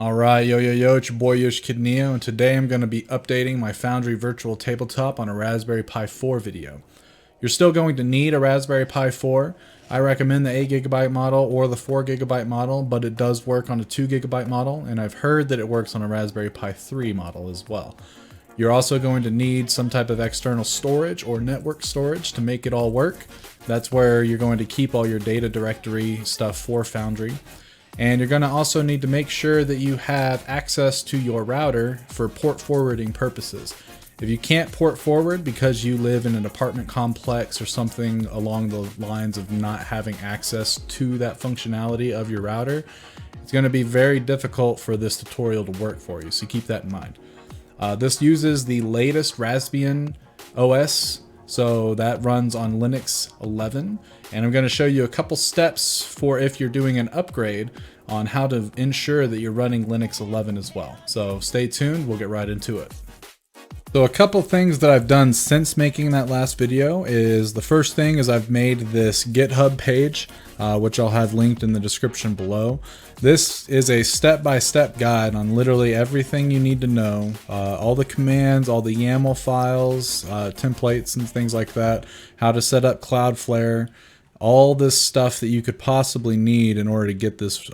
Alright, yo, it's your boy Yosh Kid Neo, and today I'm going to be updating my Foundry virtual tabletop on a Raspberry Pi 4 video. You're still going to need a Raspberry Pi 4. I recommend the 8GB model or the 4GB model, but it does work on a 2GB model, and I've heard that it works on a Raspberry Pi 3 model as well. You're also going to need some type of external storage or network storage to make it all work. That's where you're going to keep all your data directory stuff for Foundry. And you're going to also need to make sure that you have access to your router for port forwarding purposes. If you can't port forward because you live in an apartment complex or something along the lines of not having access to that functionality of your router, it's going to be very difficult for this tutorial to work for you, so keep that in mind. This uses the latest Rasbian OS, so that runs on Nginx 11, and I'm going to show you a couple steps for if you're doing an upgrade on how to ensure that you're running Nginx 11 as well. So stay tuned, we'll get right into it. So a couple things that I've done since making that last video is, the first thing is I've made this GitHub page, which I'll have linked in the description below. This is a step-by-step guide on literally everything you need to know, all the commands, all the YAML files, templates and things like that, how to set up Cloudflare, all this stuff that you could possibly need in order to get this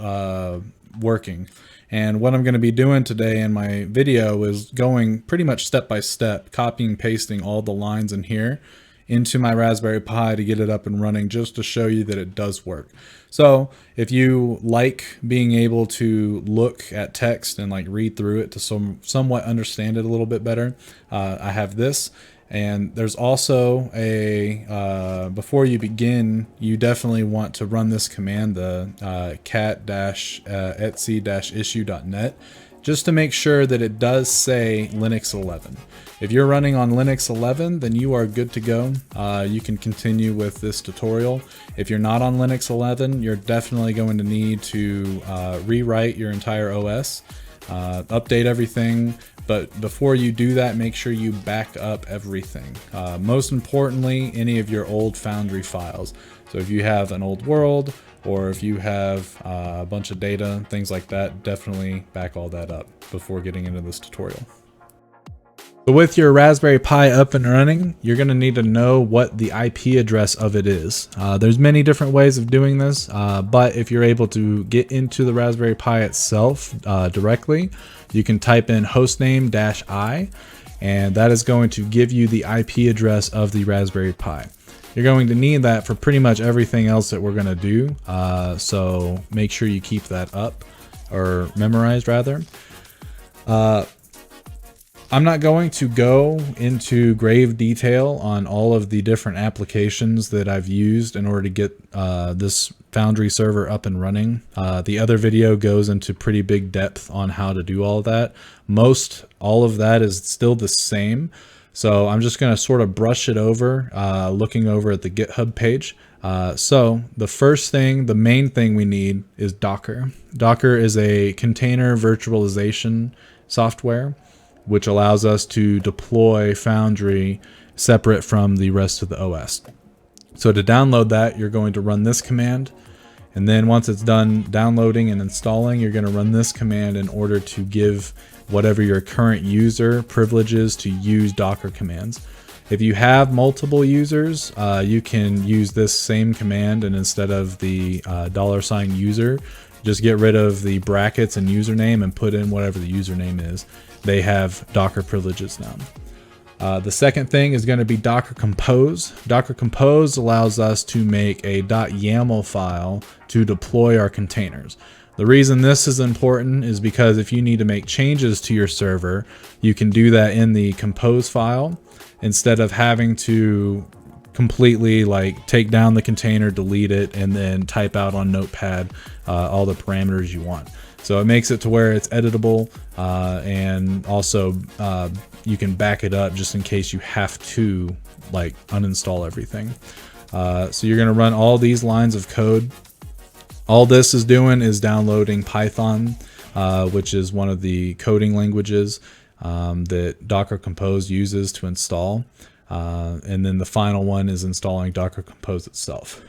working. And what I'm going to be doing today in my video is going pretty much step by step, copying and pasting all the lines in here into my Raspberry Pi to get it up and running, just to show you that it does work. So if you like being able to look at text and like read through it to somewhat understand it a little bit better, I have this. And there's also a, before you begin, you definitely want to run this command, the cat-etc-issue.net, just to make sure that it does say Nginx 11. If you're running on Nginx 11, then you are good to go. You can continue with this tutorial. If you're not on Nginx 11, you're definitely going to need to rewrite your entire OS, update everything. But before you do that, make sure you back up everything. Most importantly, any of your old Foundry files. So if you have an old world, or if you have a bunch of data, things like that, definitely back all that up before getting into this tutorial. So with your Raspberry Pi up and running, you're going to need to know what the IP address of it is. There's many different ways of doing this, but if you're able to get into the Raspberry Pi itself directly, you can type in hostname-i, and that is going to give you the IP address of the Raspberry Pi. You're going to need that for pretty much everything else that we're going to do, so make sure you keep that up, or memorized rather. I'm not going to go into grave detail on all of the different applications that I've used in order to get this Foundry server up and running. The other video goes into pretty big depth on how to do all of that. All of that is still the same. So I'm just going to sort of brush it over, looking over at the GitHub page. So the first thing, the main thing we need is Docker. Docker is a container virtualization software, which allows us to deploy Foundry separate from the rest of the OS. So to download that, you're going to run this command, and then once it's done downloading and installing, you're going to run this command in order to give whatever your current user privileges to use Docker commands. If you have multiple users, you can use this same command, and instead of the $user, just get rid of the brackets and username and put in whatever the username is. They have Docker privileges now. The second thing is going to be Docker Compose. Docker Compose allows us to make a .yaml file to deploy our containers. The reason this is important is because if you need to make changes to your server, you can do that in the Compose file instead of having to completely like take down the container, delete it, and then type out on Notepad all the parameters you want. So it makes it to where it's editable, and also you can back it up just in case you have to like uninstall everything. So you're going to run all these lines of code. All this is doing is downloading Python, which is one of the coding languages that Docker Compose uses to install. And then the final one is installing Docker Compose itself.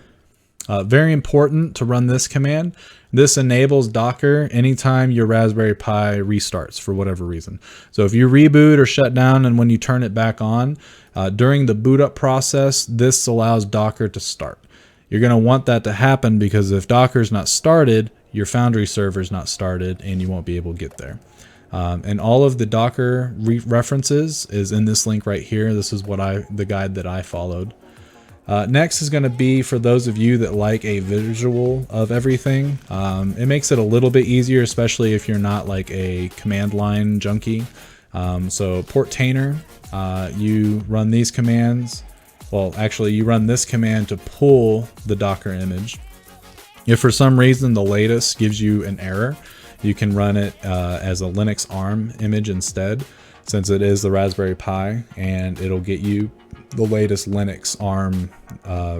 Very important to run this command. This enables Docker anytime your Raspberry Pi restarts for whatever reason. So if you reboot or shut down and when you turn it back on, during the boot up process, this allows Docker to start. You're going to want that to happen because if Docker's not started, your Foundry server is not started and you won't be able to get there. And all of the Docker references is in this link right here. This is the guide that I followed. Next is going to be for those of you that like a visual of everything. It makes it a little bit easier, especially if you're not like a command line junkie. So Portainer, you run these commands. Well, actually you run this command to pull the Docker image. If for some reason the latest gives you an error, you can run it as a Linux ARM image instead, since it is the Raspberry Pi, and it'll get you the latest Linux ARM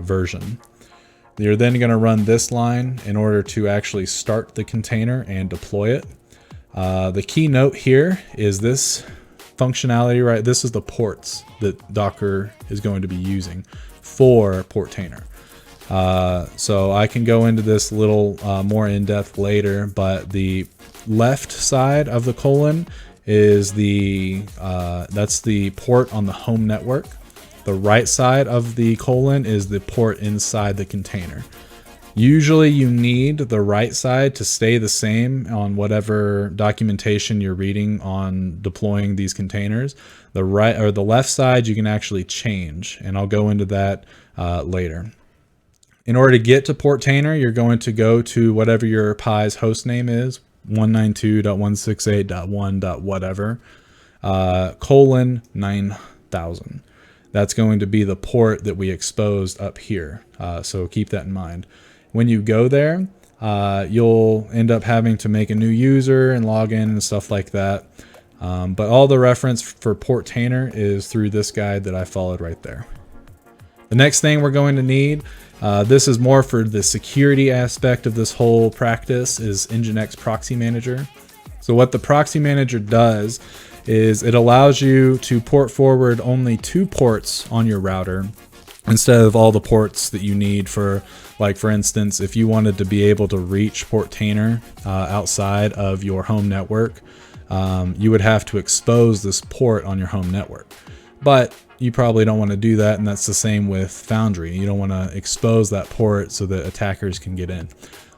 version. You're then going to run this line in order to actually start the container and deploy it. The key note here is this functionality, right? This is the ports that Docker is going to be using for Portainer. So I can go into this a little more in depth later, but the left side of the colon is that's the port on the home network. The right side of the colon is the port inside the container. Usually you need the right side to stay the same on whatever documentation you're reading on deploying these containers. The right or the left side you can actually change, and I'll go into that later. In order to get to Portainer, you're going to go to whatever your Pi's host name is, 192.168.1.whatever, colon 9000. That's going to be the port that we exposed up here. So keep that in mind. When you go there, you'll end up having to make a new user and log in and stuff like that. But all the reference for Portainer is through this guide that I followed right there. The next thing we're going to need, this is more for the security aspect of this whole practice, is Nginx Proxy Manager. So what the Proxy Manager does is it allows you to port forward only 2 ports on your router instead of all the ports that you need for, like for instance, if you wanted to be able to reach Portainer outside of your home network, you would have to expose this port on your home network. But you probably don't want to do that, and that's the same with Foundry. You don't want to expose that port so that attackers can get in.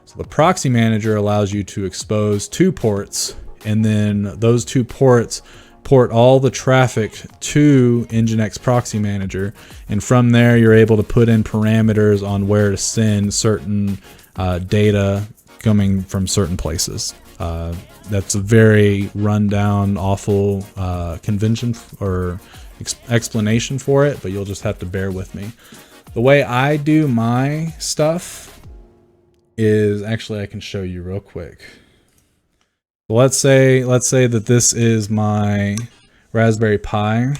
So the Proxy Manager allows you to expose 2 ports, and then those 2 ports port all the traffic to Nginx Proxy Manager, and from there you're able to put in parameters on where to send certain data coming from certain places. That's a very rundown, awful convention or explanation for it, but you'll just have to bear with me. The way I do my stuff is, actually I can show you real quick. Let's say that this is my Raspberry Pi.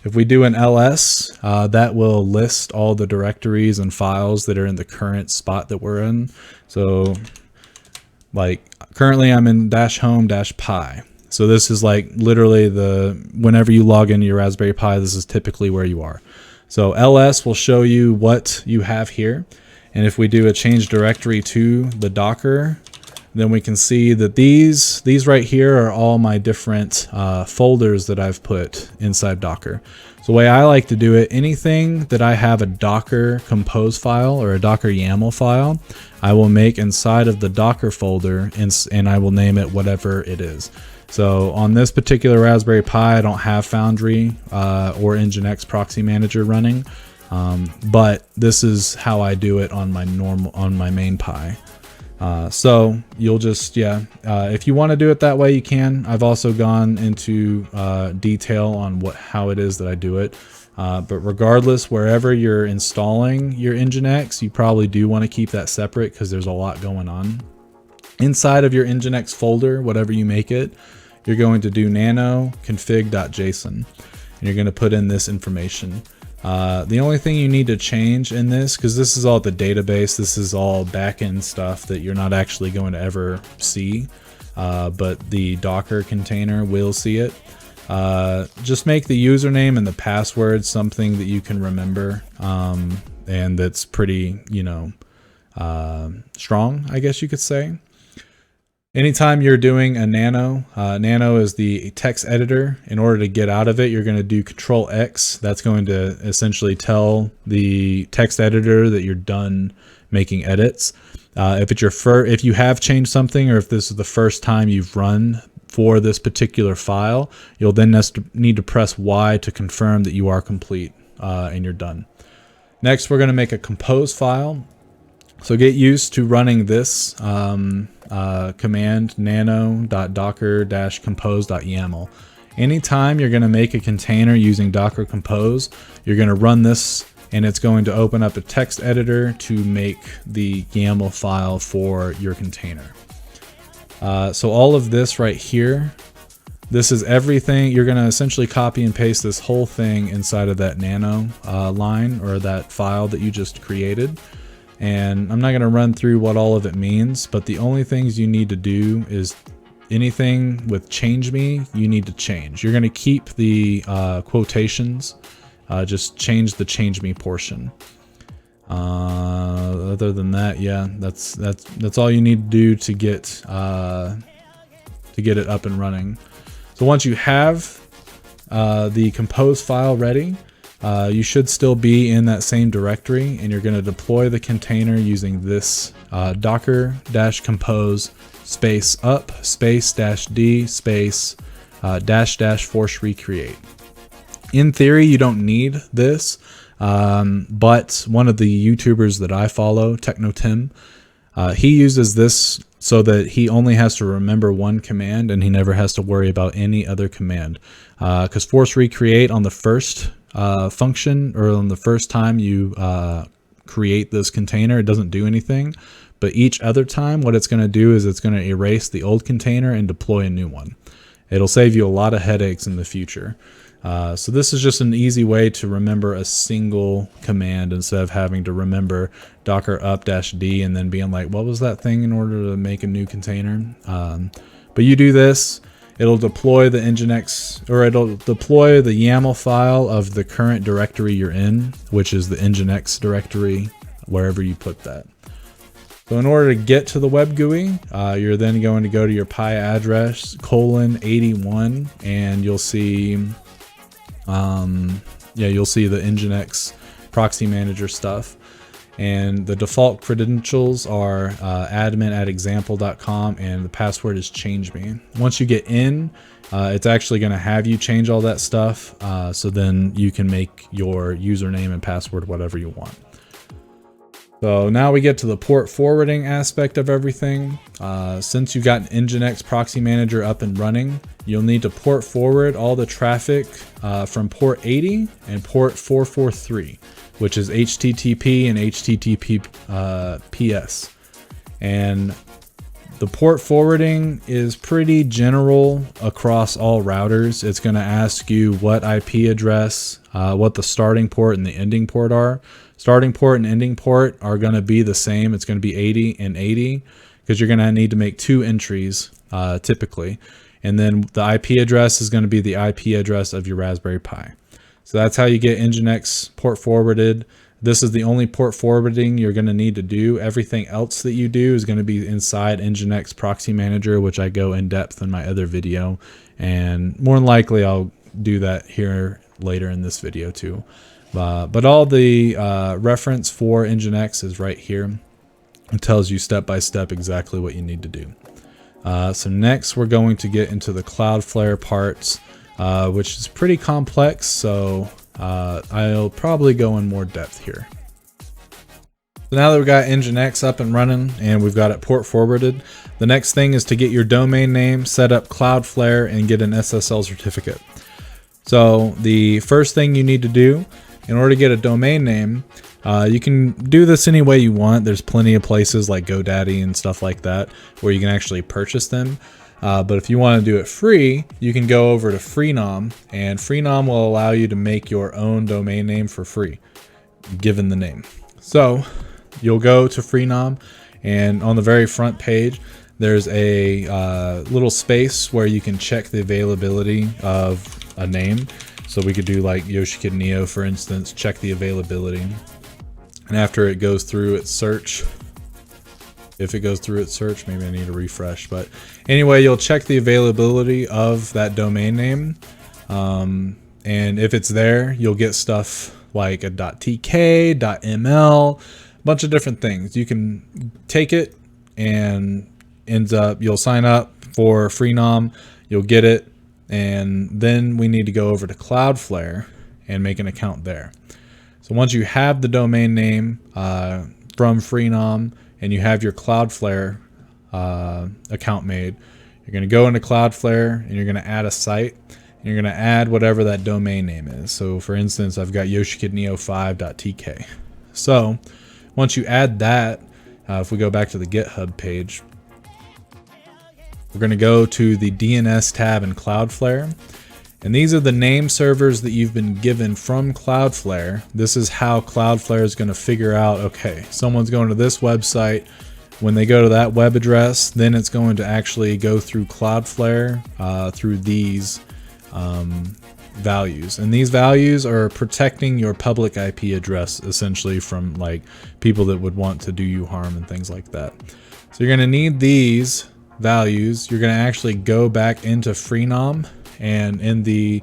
If we do an ls, that will list all the directories and files that are in the current spot that we're in. So like currently I'm in -home-pi. So this is like literally whenever you log into your Raspberry Pi, this is typically where you are. So ls will show you what you have here. And if we do a change directory to the Docker, then we can see that these right here are all my different folders that I've put inside Docker. So the way I like to do it, anything that I have a Docker compose file or a Docker YAML file, I will make inside of the Docker folder and I will name it whatever it is. So on this particular Raspberry Pi, I don't have Foundry or Nginx Proxy Manager running, but this is how I do it on my main Pi. So you'll just, if you want to do it that way, you can. I've also gone into detail on how it is that I do it. But regardless, wherever you're installing your Nginx, you probably do want to keep that separate because there's a lot going on. Inside of your Nginx folder, whatever you make it, you're going to do nano config.json, and you're going to put in this information. The only thing you need to change in this, because this is all the database, this is all backend stuff that you're not actually going to ever see, but the Docker container will see it. Just make the username and the password something that you can remember, and that's pretty, strong, I guess you could say. Anytime you're doing a nano, nano is the text editor. In order to get out of it, you're going to do Control X. That's going to essentially tell the text editor that you're done making edits. If you have changed something, or if this is the first time you've run for this particular file, you'll then need to press Y to confirm that you are complete and you're done. Next, we're going to make a compose file. So get used to running this command nano.docker-compose.yaml. Anytime you're going to make a container using Docker Compose, you're going to run this, and it's going to open up a text editor to make the YAML file for your container. So all of this right here, this is everything. You're going to essentially copy and paste this whole thing inside of that nano line, or that file that you just created. And I'm not going to run through what all of it means, but the only things you need to do is anything with change me, you need to change. You're going to keep the quotations, just change the change me portion. Other than that, yeah, that's all you need to do to get it up and running. So once you have the compose file ready, you should still be in that same directory, and you're going to deploy the container using this docker-compose space up space -d space -- force recreate. In theory, you don't need this, but one of the YouTubers that I follow, TechnoTim, he uses this so that he only has to remember one command and he never has to worry about any other command. Because force recreate on the first function, or on the first time you create this container, it doesn't do anything. But each other time, what it's going to do is it's going to erase the old container and deploy a new one. It'll save you a lot of headaches in the future. So this is just an easy way to remember a single command instead of having to remember docker up-d and then being like, what was that thing in order to make a new container? But you do this, it'll deploy the Nginx, or it'll deploy the YAML file of the current directory you're in, which is the Nginx directory, wherever you put that. So in order to get to the web GUI, you're then going to go to your pi address :81, and you'll see you'll see the Nginx Proxy Manager stuff. And the default credentials are admin@example.com, and the password is change me. Once you get in, it's actually going to have you change all that stuff, so then you can make your username and password whatever you want. So now we get to the port forwarding aspect of everything. Since you got Nginx Proxy Manager up and running, you'll need to port forward all the traffic from port 80 and port 443, which is HTTP and HTTPS. And the port forwarding is pretty general across all routers. It's going to ask you what IP address, what the starting port and the ending port are. Starting port and ending port are going to be the same. It's going to be 80 and 80, because you're going to need to make 2 entries typically. And then the IP address is going to be the IP address of your Raspberry Pi. So that's how you get Nginx port forwarded. This is the only port forwarding you're going to need to do. Everything else that you do is going to be inside Nginx Proxy Manager, which I go in depth in my other video. And more than likely, I'll do that here later in this video too. But all the reference for Nginx is right here. It tells you step by step exactly what you need to do. So next we're going to get into the Cloudflare parts, which is pretty complex. So I'll probably go in more depth here. So now that we've got Nginx up and running and we've got it port forwarded, the next thing is to get your domain name, set up Cloudflare, and get an SSL certificate. So the first thing you need to do in order to get a domain name, you can do this any way you want. There's plenty of places like GoDaddy and stuff like that where you can actually purchase them. But if you want to do it free, you can go over to Freenom, and Freenom will allow you to make your own domain name for free, given the name. So you'll go to Freenom, and on the very front page, there's a little space where you can check the availability of a name. So we could do like Yoshikid Neo, for instance, check the availability. And after it goes through its search, if it goes through its search. Maybe I need to refresh, but anyway, you'll check the availability of that domain name. And if it's there, you'll get stuff like a .tk, .ml, a bunch of different things. You can take it and you'll sign up for Freenom, you'll get it, and then we need to go over to Cloudflare and make an account there. So once you have the domain name from Freenom and you have your Cloudflare account made, you're going to go into Cloudflare and you're going to add a site. And you're going to add whatever that domain name is. So for instance, I've got yoshikidneo5.tk. So once you add that, if we go back to the GitHub page, we're going to go to the DNS tab in Cloudflare. And these are the name servers that you've been given from Cloudflare. This is how Cloudflare is going to figure out, okay, someone's going to this website. When they go to that web address, then it's going to actually go through Cloudflare through these values. And these values are protecting your public IP address essentially from like people that would want to do you harm and things like that. So you're going to need these values. You're going to actually go back into Freenom, and in the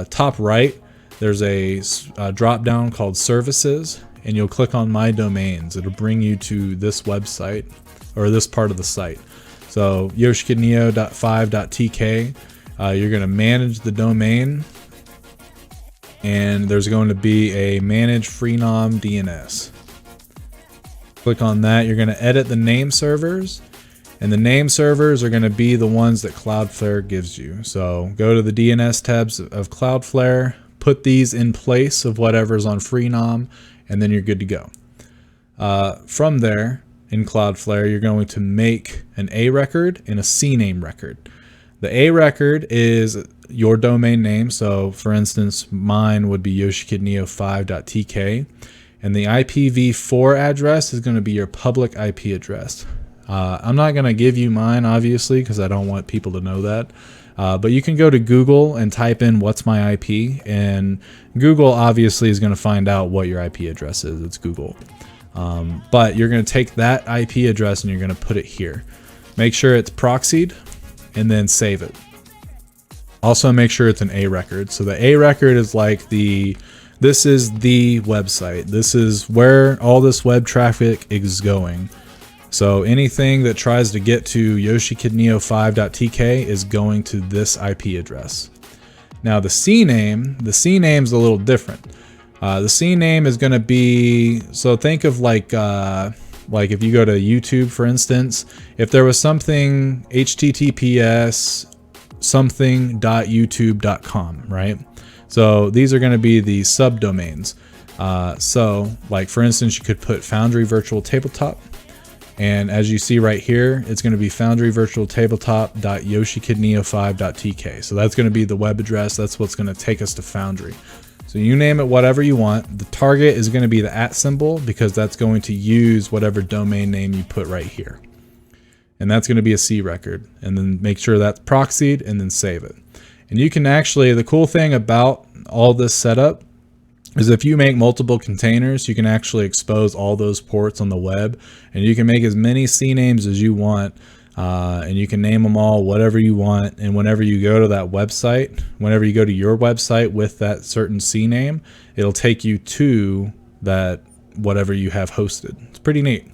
top right there's a drop down called services, and you'll click on my domains. It'll bring you to this website or this part of the site. So yoshikidneo.5.tk, you're going to manage the domain, and there's going to be a manage Freenom DNS. Click on that. You're going to edit the name servers, and the name servers are going to be the ones that Cloudflare gives you. So go to the DNS tabs of Cloudflare, put these in place of whatever's on Freenom, and then you're good to go. From there in Cloudflare, you're going to make an A record and a CNAME record. The A record is your domain name. So for instance, mine would be yoshikidneo5.tk, and the IPv4 address is going to be your public IP address. I'm not going to give you mine, obviously, because I don't want people to know that. But you can go to Google and type in what's my IP, and Google obviously is going to find out what your IP address is. It's Google. But you're going to take that IP address and you're going to put it here. Make sure it's proxied, and then save it. Also make sure it's an A record. So the A record is like this is the website. This is where all this web traffic is going. So anything that tries to get to yoshikidneo5.tk is going to this IP address. Now the CNAME is a little different. The CNAME is going to be, so think of like if you go to YouTube, for instance, if there was something https something.youtube.com, right? So these are going to be the subdomains. So like for instance, you could put Foundry Virtual Tabletop, and as you see right here, it's going to be foundryvirtualtabletop.yoshikidneo5.tk. So that's going to be the web address. That's what's going to take us to Foundry. So you name it whatever you want. The target is going to be the @ symbol, because that's going to use whatever domain name you put right here. And that's going to be a C record. And then make sure that's proxied and then save it. And you can actually, the cool thing about all this setup is if you make multiple containers, you can actually expose all those ports on the web, and you can make as many CNAMEs as you want. And you can name them all whatever you want, and whenever you go to that website, whenever you go to your website with that certain CNAME, it'll take you to that whatever you have hosted. It's pretty neat.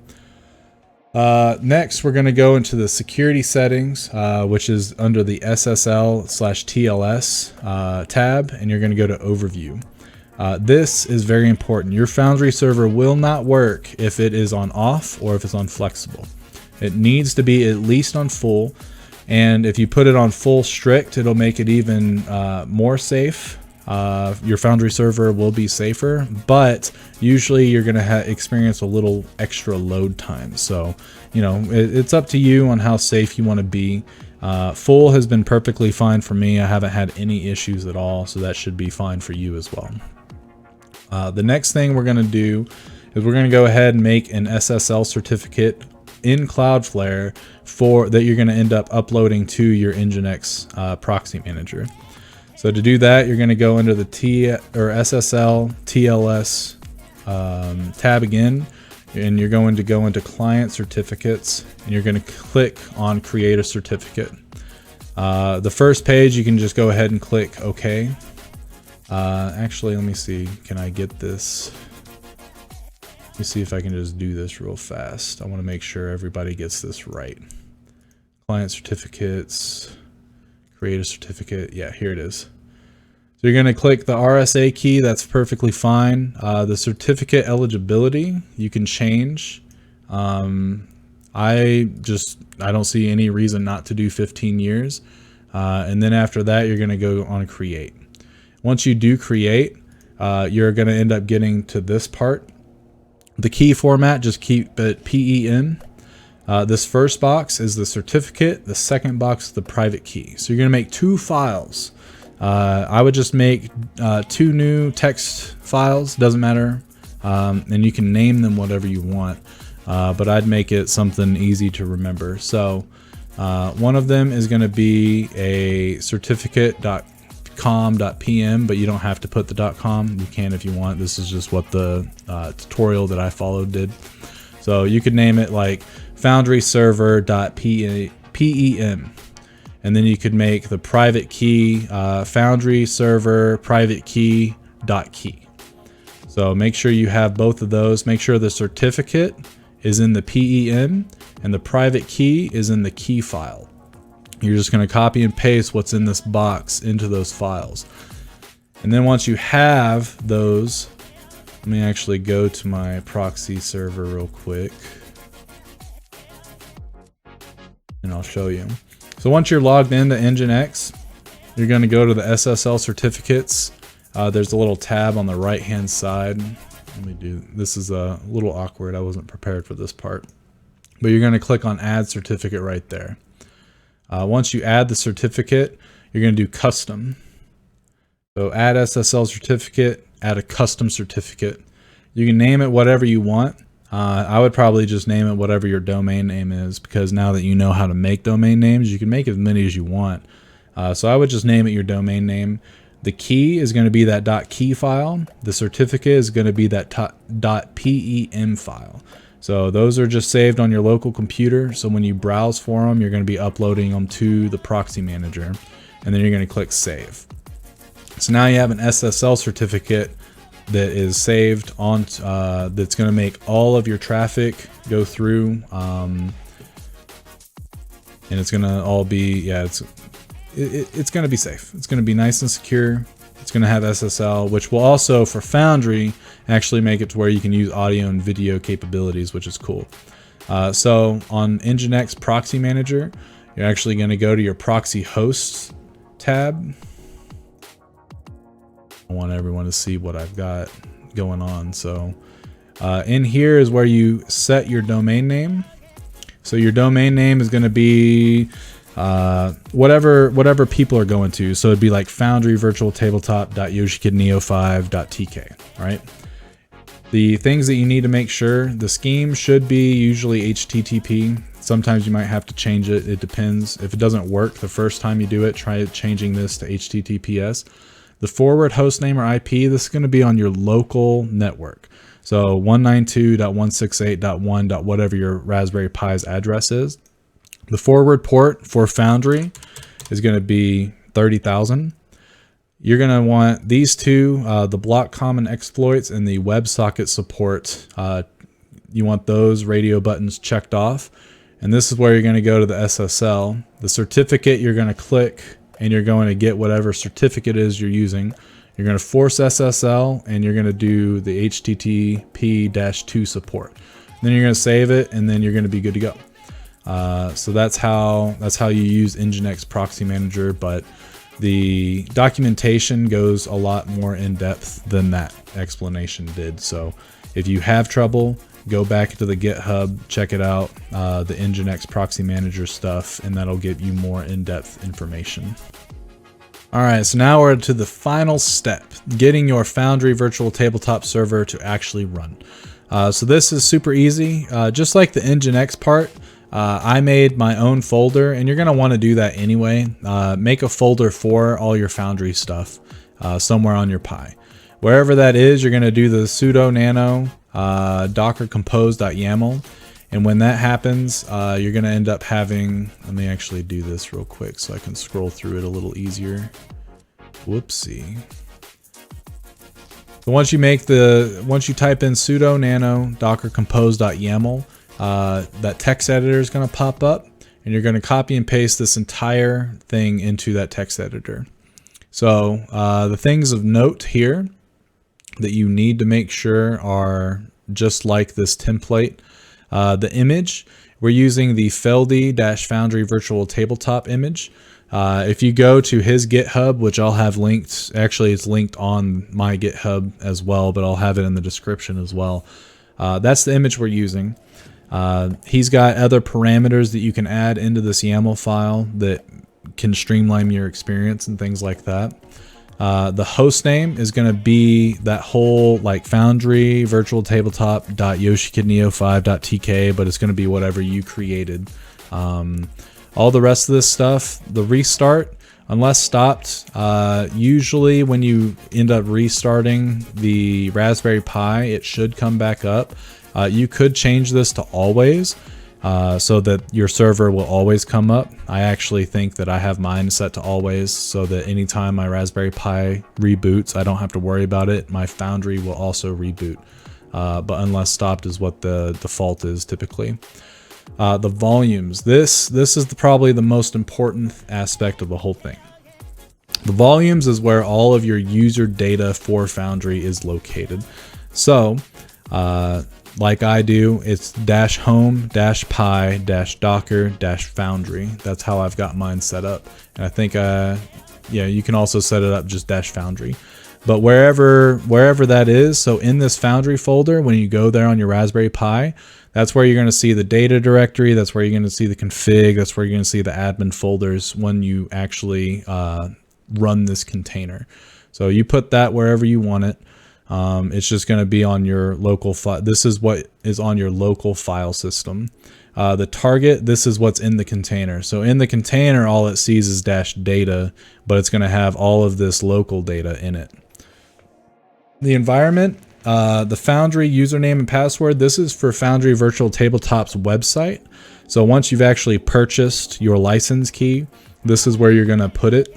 Next, we're going to go into the security settings, which is under the SSL/TLS tab, and you're going to go to Overview. This is very important. Your Foundry server will not work if it is on off or if it's on flexible. It needs to be at least on full, and if you put it on full strict, it'll make it even more safe. Your Foundry server will be safer, but usually you're going to experience a little extra load time. So, you know, it's up to you on how safe you want to be. Full has been perfectly fine for me. I haven't had any issues at all, so that should be fine for you as well. The next thing we're going to do is we're going to go ahead and make an SSL certificate in Cloudflare that you're going to end up uploading to your Nginx Proxy Manager. So to do that, you're going to go under the SSL TLS tab again. and you're going to go into client certificates, and you're going to click on create a certificate. The first page, you can just go ahead and click OK. Actually, let me see. Can I get this? Let me see if I can just do this real fast. I want to make sure everybody gets this right. Client certificates, create a certificate. Yeah, here it is. So you're going to click the RSA key. That's perfectly fine. The certificate eligibility, you can change. I don't see any reason not to do 15 years. And then after that, you're going to go on create. Once you do create, you're going to end up getting to this part. The key format, just keep it PEN. This first box is the certificate. The second box is the private key. So you're going to make 2 files. I would just make 2 new text files, doesn't matter. And you can name them whatever you want. But I'd make it something easy to remember. So one of them is going to be a certificate.com.pm, but you don't have to put the .com. You can if you want. This is just what the tutorial that I followed did. So you could name it like Foundry server.pem. And then you could make the private key Foundry server private key .key. So make sure you have both of those. Make sure the certificate is in the PEN and the private key is in the key file. You're just going to copy and paste what's in this box into those files. And then once you have those, let me actually go to my proxy server real quick and I'll show you. So once you're logged into Nginx, you're going to go to the SSL certificates. There's a little tab on the right hand side. Let me do, this is a little awkward. I wasn't prepared for this part, but you're going to click on add certificate right there. Once you add the certificate, you're going to do custom. So add SSL certificate, add a custom certificate. You can name it whatever you want. I would probably just name it whatever your domain name is, because now that you know how to make domain names, you can make as many as you want. So I would just name it your domain name. The key is going to be that .key file. The certificate is going to be that .pem file. So those are just saved on your local computer. So when you browse for them, you're going to be uploading them to the proxy manager, and then you're going to click save. So now you have an SSL certificate that is saved on, that's going to make all of your traffic go through, and it's going to all be, yeah, it's going to be safe. It's going to be nice and secure. It's going to have SSL, which will also, for Foundry, actually make it to where you can use audio and video capabilities, which is cool. So on Nginx Proxy Manager, you're actually going to go to your proxy hosts tab. I want everyone to see what I've got going on. So in here is where you set your domain name. So your domain name is going to be whatever people are going to. So it'd be like FoundryVirtualTabletop.yoshikidneo5.tk, right? The things that you need to make sure, the scheme should be usually HTTP. Sometimes you might have to change it. It depends. If it doesn't work the first time you do it, try changing this to HTTPS. The forward host name or IP, this is going to be on your local network. So 192.168.1. whatever your Raspberry Pi's address is. The forward port for Foundry is going to be 30,000. You're going to want these two, the block common exploits and the WebSocket support. You want those radio buttons checked off. And this is where you're going to go to the SSL. The certificate you're going to click, and you're going to get whatever certificate is you're using. You're going to force SSL, and you're going to do the HTTP-2 support. Then you're going to save it, and then you're going to be good to go. So that's how you use Nginx Proxy Manager, but the documentation goes a lot more in depth than that explanation did. So if you have trouble, go back to the GitHub, check it out, the Nginx Proxy Manager stuff, and that'll give you more in-depth information. All right, so now we're to the final step, getting your Foundry Virtual Tabletop Server to actually run. So this is super easy. Just like the Nginx part, I made my own folder, and you're going to want to do that anyway. Make a folder for all your Foundry stuff somewhere on your Pi. Wherever that is, you're going to do the sudo nano docker compose.yaml. And when that happens, you're going to end up having, let me actually do this real quick so I can scroll through it a little easier. Whoopsie. So once you type in sudo nano docker compose.yaml, that text editor is going to pop up, and you're going to copy and paste this entire thing into that text editor. So the things of note here that you need to make sure are just like this template. The image, we're using the Feldy-Foundry virtual tabletop image. If you go to his GitHub, which I'll have linked, actually it's linked on my GitHub as well, but I'll have it in the description as well. That's the image we're using. He's got other parameters that you can add into this YAML file that can streamline your experience and things like that. The host name is going to be that whole like Foundry virtual tabletop.yoshikidneo5.tk, but it's going to be whatever you created. All the rest of this stuff, the restart, unless stopped, usually when you end up restarting the Raspberry Pi, it should come back up. You could change this to always, so that your server will always come up. I actually think that I have mine set to always, so that anytime my Raspberry Pi reboots, I don't have to worry about it. My Foundry will also reboot, but unless stopped is what the default is typically. The volumes, this is probably the most important aspect of the whole thing. The volumes is where all of your user data for Foundry is located. So, like I do, it's -home-pi-docker-foundry. That's how I've got mine set up. And I think, yeah, you can also set it up just -foundry. But wherever that is, so in this Foundry folder, when you go there on your Raspberry Pi, that's where you're going to see the data directory. That's where you're going to see the config. That's where you're going to see the admin folders when you actually run this container. So you put that wherever you want it. It's just going to be on your local file. This is what is on your local file system. The target, this is what's in the container. So in the container, all it sees is -data, but it's going to have all of this local data in it. The environment, the Foundry username and password, this is for Foundry Virtual Tabletop's website. So once you've actually purchased your license key, this is where you're going to put it.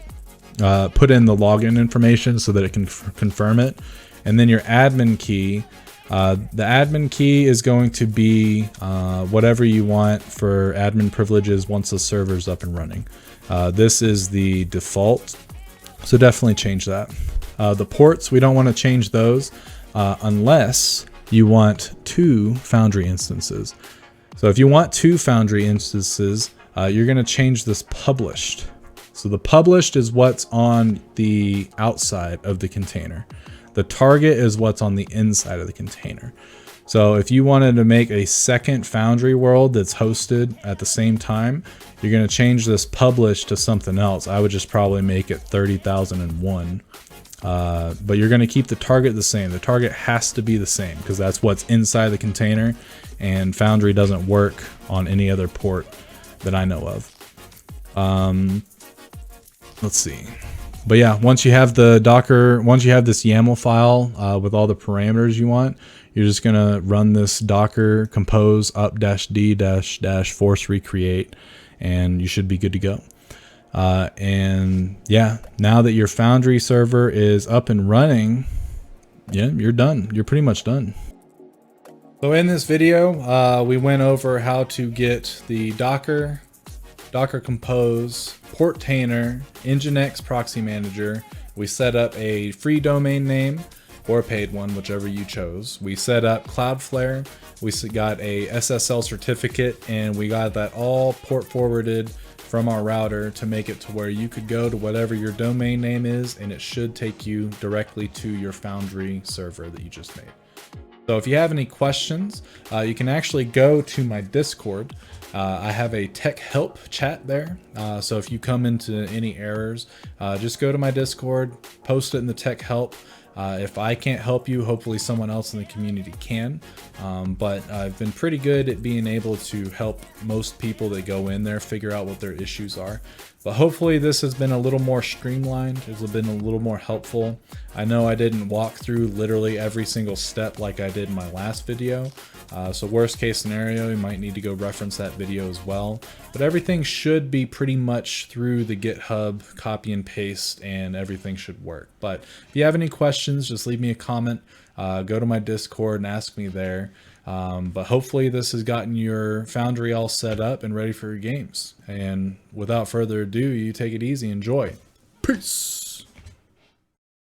Put in the login information so that it can confirm it. And then your admin key, the admin key is going to be whatever you want for admin privileges once the server's up and running. This is the default, so definitely change that. The ports, we don't want to change those unless you want 2 Foundry instances. So if you want 2 Foundry instances, you're going to change this published. So the published is what's on the outside of the container. The target is what's on the inside of the container. So if you wanted to make a second Foundry world that's hosted at the same time, you're going to change this publish to something else. I would just probably make it 30,001. But you're going to keep the target the same. The target has to be the same because that's what's inside the container, and Foundry doesn't work on any other port that I know of. Let's see. But yeah, once you have the Docker, once you have this YAML file with all the parameters you want, you're just going to run this docker compose up-d-force recreate, and you should be good to go. And yeah, now that your Foundry server is up and running, yeah, you're done. You're pretty much done. So in this video, we went over how to get the Docker Compose, Portainer, Nginx Proxy Manager. We set up a free domain name or a paid one, whichever you chose. We set up Cloudflare. We got a SSL certificate, and we got that all port forwarded from our router to make it to where you could go to whatever your domain name is, and it should take you directly to your Foundry server that you just made. So if you have any questions, you can actually go to my Discord. I have a tech help chat there. So if you come into any errors, just go to my Discord, post it in the tech help. If I can't help you, hopefully someone else in the community can. But I've been pretty good at being able to help most people that go in there figure out what their issues are. But hopefully this has been a little more streamlined. It's been a little more helpful. I know I didn't walk through literally every single step like I did in my last video. So worst case scenario, you might need to go reference that video as well. But everything should be pretty much through the GitHub, copy and paste, and everything should work. But if you have any questions, just leave me a comment. Go to my Discord and ask me there. But hopefully this has gotten your Foundry all set up and ready for your games. And without further ado, you take it easy. Enjoy. Peace.